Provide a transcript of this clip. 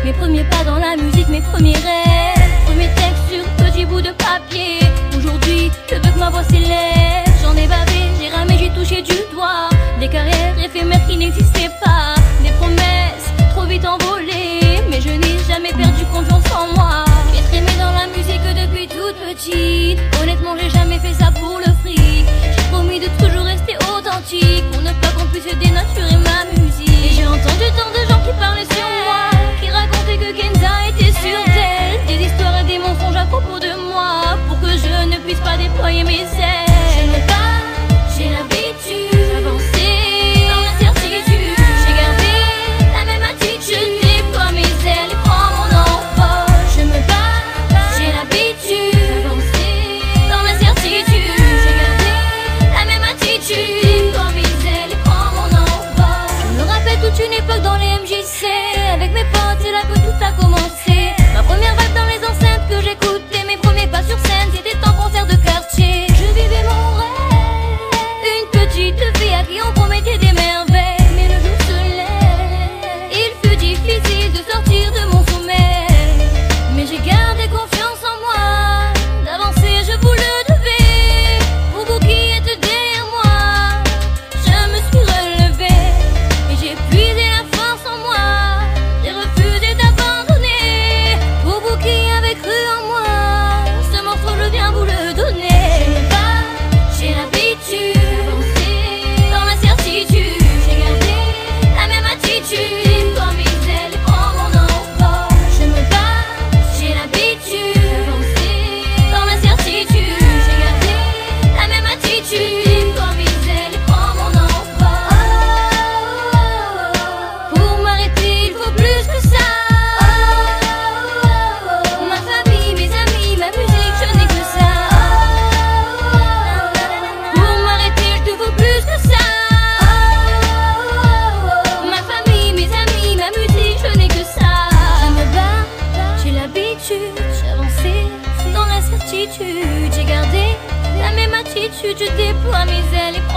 Mes premiers pas dans la musique, mes premiers rêves. Premier texte sur petit bout de papier. Aujourd'hui, je veux que ma voix s'élève. J'en ai bavé, j'ai ramé, j'ai touché du doigt des carrières éphémères qui n'existaient pas. Des promesses trop vite envolées, mais je n'ai jamais perdu confiance en moi. J'ai trémé dans la musique depuis toute petite. Honnêtement, j'ai jamais fait ça pour le fric. J'ai promis de toujours rester authentique, pour ne pas qu'on puisse dénaturer ma musique. Et j'ai entendu tant de gens qui parlaient sur moi, qui racontaient que Kenza était sur tel. Des histoires et des mensonges à propos de moi, pour que je ne puisse pas déployer mes ailes. Je me bats, j'ai l'habitude d'avancer dans l'incertitude. J'ai gardé la même attitude, je déploie mes ailes et prends mon envol. Je me bats, j'ai l'habitude d'avancer dans l'incertitude. J'ai gardé la même attitude, je déploie mes ailes et prends mon envol. Je me rappelle toute une époque dans les MJC, avec mes potes, c'est là que tout a commencé. Ma première vague dans les enceintes que j'écoutais, mes premiers pas sur scène, c'était en concert de quartier. Je vivais mon rêve, une petite fille à qui on promettait des merveilles. Mais le jour se lève, il fut difficile de sortir de mon sommeil. Mais j'ai gardé confiance en moi, d'avancer je vous le devais. Pour vous qui êtes derrière moi, je me suis relevée et j'ai puisé la force en moi. J'ai refusé d'abandonner. Pour vous qui avez cru en moi, ce morceau je viens vous le donner. Je me bats, j'ai l'habitude d'avancer dans l'incertitude. J'ai gardé la même attitude, déploie mes ailes et prends mon envol. Je me bats, j'ai l'habitude d'avancer dans l'incertitude. J'ai gardé la même attitude, déploie mes ailes et prends mon envol. Pour m'arrêter, il faut plus que ça. Ma famille, mes amis, ma musique, je n'ai que ça. Pour m'arrêter, je te veux plus que ça. Ma famille, mes amis, ma musique, je n'ai que ça. Je me bats, j'ai l'habitude, j'avançais dans l'incertitude. J'ai gardé la même attitude, je déploie mes ailes et